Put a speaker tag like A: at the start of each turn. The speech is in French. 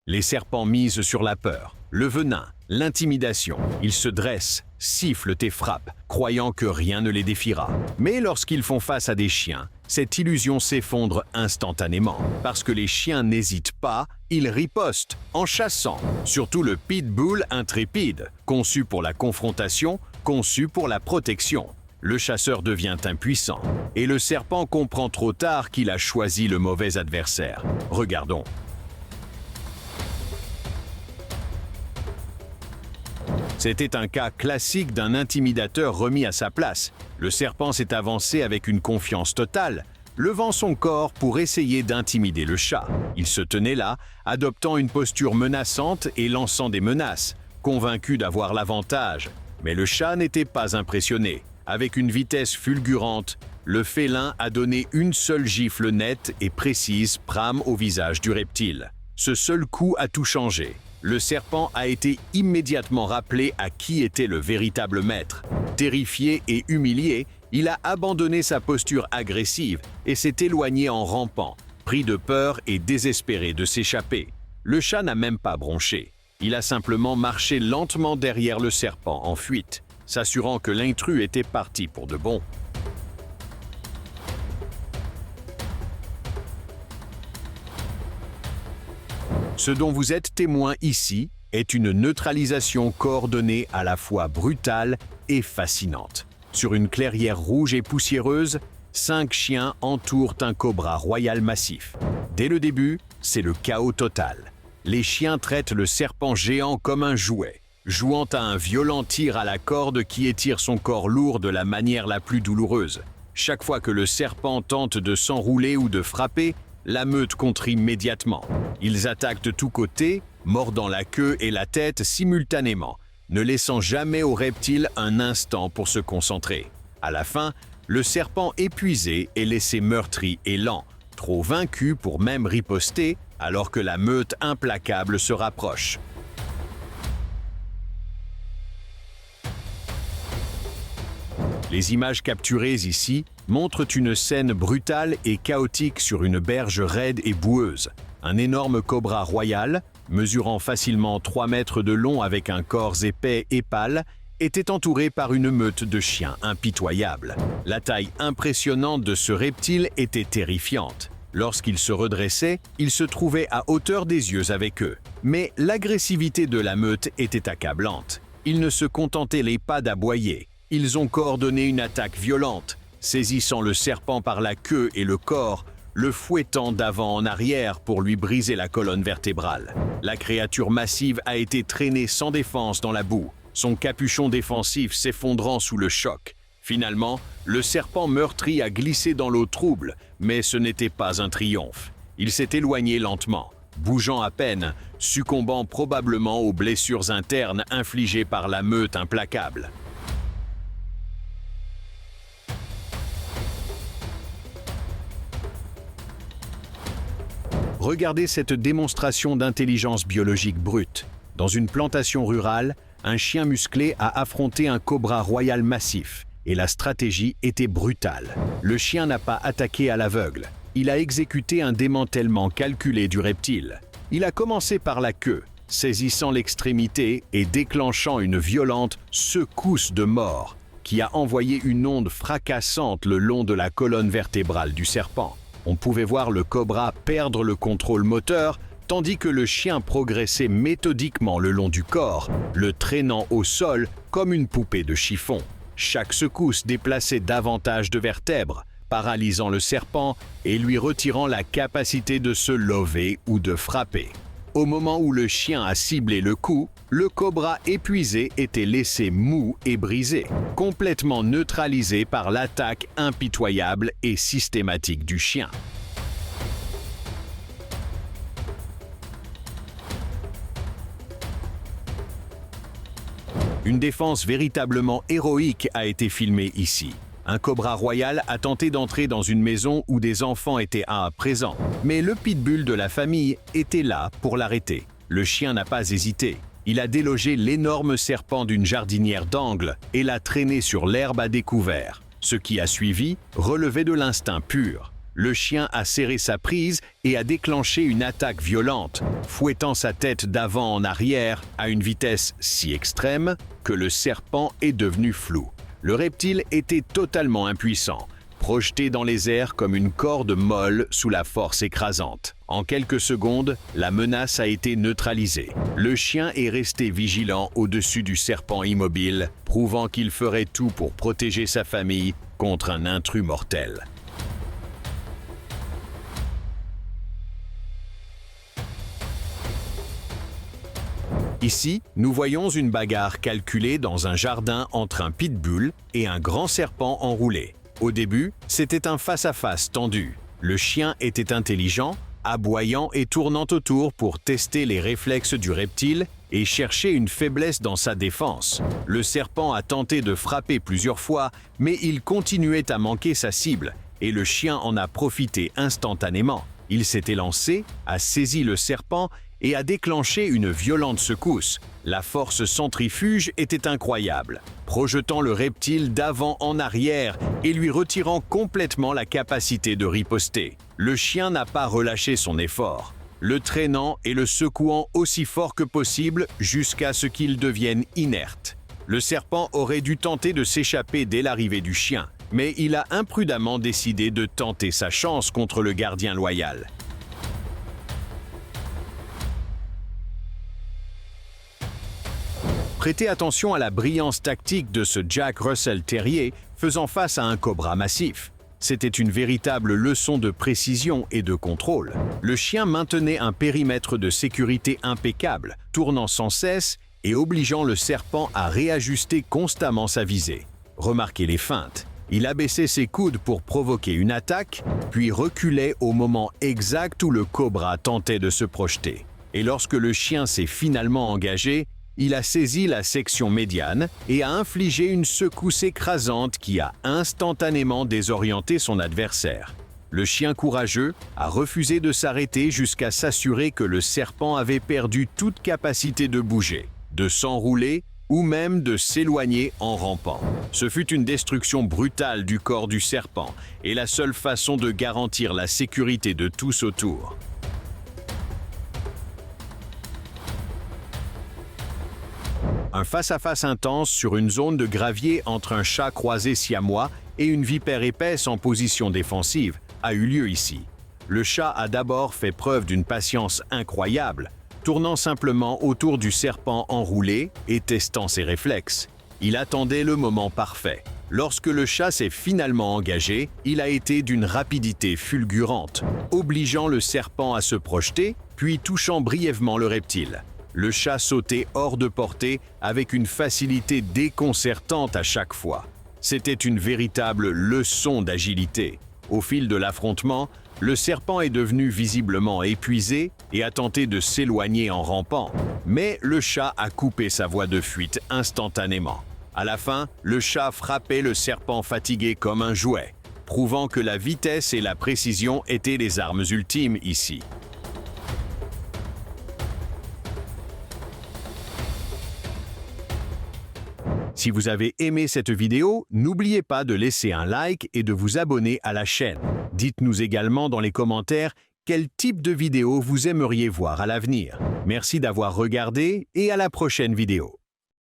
A: Les serpents misent sur la peur, le venin, l'intimidation. Ils se dressent, sifflent et frappent, croyant que rien ne les défiera. Mais lorsqu'ils font face à des chiens, cette illusion s'effondre instantanément. Parce que les chiens n'hésitent pas, ils ripostent, en chassant. Surtout le pitbull intrépide, conçu pour la confrontation, conçu pour la protection. Le chasseur devient impuissant, et le serpent comprend trop tard qu'il a choisi le mauvais adversaire. Regardons. C'était un cas classique d'un intimidateur remis à sa place. Le serpent s'est avancé avec une confiance totale, levant son corps pour essayer d'intimider le chat. Il se tenait là, adoptant une posture menaçante et lançant des menaces, convaincu d'avoir l'avantage. Mais le chat n'était pas impressionné. Avec une vitesse fulgurante, le félin a donné une seule gifle nette et précise prame au visage du reptile. Ce seul coup a tout changé. Le serpent a été immédiatement rappelé à qui était le véritable maître. Terrifié et humilié, il a abandonné sa posture agressive et s'est éloigné en rampant, pris de peur et désespéré de s'échapper. Le chat n'a même pas bronché. Il a simplement marché lentement derrière le serpent en fuite, s'assurant que l'intrus était parti pour de bon. Ce dont vous êtes témoin ici est une neutralisation coordonnée à la fois brutale et fascinante. Sur une clairière rouge et poussiéreuse, 5 chiens entourent un cobra royal massif. Dès le début, c'est le chaos total. Les chiens traitent le serpent géant comme un jouet, jouant à un violent tir à la corde qui étire son corps lourd de la manière la plus douloureuse. Chaque fois que le serpent tente de s'enrouler ou de frapper, la meute contre immédiatement. Ils attaquent de tous côtés, mordant la queue et la tête simultanément, ne laissant jamais au reptile un instant pour se concentrer. À la fin, le serpent épuisé est laissé meurtri et lent, trop vaincu pour même riposter, alors que la meute implacable se rapproche. Les images capturées ici montrent une scène brutale et chaotique sur une berge raide et boueuse. Un énorme cobra royal, mesurant facilement 3 mètres de long avec un corps épais et pâle, était entouré par une meute de chiens impitoyables. La taille impressionnante de ce reptile était terrifiante. Lorsqu'il se redressait, il se trouvait à hauteur des yeux avec eux. Mais l'agressivité de la meute était accablante. Ils ne se contentaient pas d'aboyer. Ils ont coordonné une attaque violente, saisissant le serpent par la queue et le corps, le fouettant d'avant en arrière pour lui briser la colonne vertébrale. La créature massive a été traînée sans défense dans la boue, son capuchon défensif s'effondrant sous le choc. Finalement, le serpent meurtri a glissé dans l'eau trouble, mais ce n'était pas un triomphe. Il s'est éloigné lentement, bougeant à peine, succombant probablement aux blessures internes infligées par la meute implacable. Regardez cette démonstration d'intelligence biologique brute. Dans une plantation rurale, un chien musclé a affronté un cobra royal massif, et la stratégie était brutale. Le chien n'a pas attaqué à l'aveugle. Il a exécuté un démantèlement calculé du reptile. Il a commencé par la queue, saisissant l'extrémité et déclenchant une violente secousse de mort qui a envoyé une onde fracassante le long de la colonne vertébrale du serpent. On pouvait voir le cobra perdre le contrôle moteur, tandis que le chien progressait méthodiquement le long du corps, le traînant au sol comme une poupée de chiffon. Chaque secousse déplaçait davantage de vertèbres, paralysant le serpent et lui retirant la capacité de se lever ou de frapper. Au moment où le chien a ciblé le coup, le cobra épuisé était laissé mou et brisé, complètement neutralisé par l'attaque impitoyable et systématique du chien. Une défense véritablement héroïque a été filmée ici. Un cobra royal a tenté d'entrer dans une maison où des enfants étaient présents, mais le pitbull de la famille était là pour l'arrêter. Le chien n'a pas hésité. Il a délogé l'énorme serpent d'une jardinière d'angle et l'a traîné sur l'herbe à découvert. Ce qui a suivi relevait de l'instinct pur. Le chien a serré sa prise et a déclenché une attaque violente, fouettant sa tête d'avant en arrière à une vitesse si extrême que le serpent est devenu flou. Le reptile était totalement impuissant, projeté dans les airs comme une corde molle sous la force écrasante. En quelques secondes, la menace a été neutralisée. Le chien est resté vigilant au-dessus du serpent immobile, prouvant qu'il ferait tout pour protéger sa famille contre un intrus mortel. Ici, nous voyons une bagarre calculée dans un jardin entre un pitbull et un grand serpent enroulé. Au début, c'était un face-à-face tendu. Le chien était intelligent, aboyant et tournant autour pour tester les réflexes du reptile et chercher une faiblesse dans sa défense. Le serpent a tenté de frapper plusieurs fois, mais il continuait à manquer sa cible, et le chien en a profité instantanément. Il s'est élancé, a saisi le serpent et a déclenché une violente secousse. La force centrifuge était incroyable, projetant le reptile d'avant en arrière et lui retirant complètement la capacité de riposter. Le chien n'a pas relâché son effort, le traînant et le secouant aussi fort que possible jusqu'à ce qu'il devienne inerte. Le serpent aurait dû tenter de s'échapper dès l'arrivée du chien, mais il a imprudemment décidé de tenter sa chance contre le gardien loyal. Prêtez attention à la brillance tactique de ce Jack Russell Terrier faisant face à un cobra massif. C'était une véritable leçon de précision et de contrôle. Le chien maintenait un périmètre de sécurité impeccable, tournant sans cesse et obligeant le serpent à réajuster constamment sa visée. Remarquez les feintes. Il abaissait ses coudes pour provoquer une attaque, puis reculait au moment exact où le cobra tentait de se projeter. Et lorsque le chien s'est finalement engagé, il a saisi la section médiane et a infligé une secousse écrasante qui a instantanément désorienté son adversaire. Le chien courageux a refusé de s'arrêter jusqu'à s'assurer que le serpent avait perdu toute capacité de bouger, de s'enrouler ou même de s'éloigner en rampant. Ce fut une destruction brutale du corps du serpent et la seule façon de garantir la sécurité de tous autour. Un face-à-face intense sur une zone de gravier entre un chat croisé siamois et une vipère épaisse en position défensive a eu lieu ici. Le chat a d'abord fait preuve d'une patience incroyable, tournant simplement autour du serpent enroulé et testant ses réflexes. Il attendait le moment parfait. Lorsque le chat s'est finalement engagé, il a été d'une rapidité fulgurante, obligeant le serpent à se projeter, puis touchant brièvement le reptile. Le chat sautait hors de portée avec une facilité déconcertante à chaque fois. C'était une véritable leçon d'agilité. Au fil de l'affrontement, le serpent est devenu visiblement épuisé et a tenté de s'éloigner en rampant. Mais le chat a coupé sa voie de fuite instantanément. À la fin, le chat frappait le serpent fatigué comme un jouet, prouvant que la vitesse et la précision étaient les armes ultimes ici. Si vous avez aimé cette vidéo, n'oubliez pas de laisser un like et de vous abonner à la chaîne. Dites-nous également dans les commentaires quel type de vidéo vous aimeriez voir à l'avenir. Merci d'avoir regardé et à la prochaine vidéo.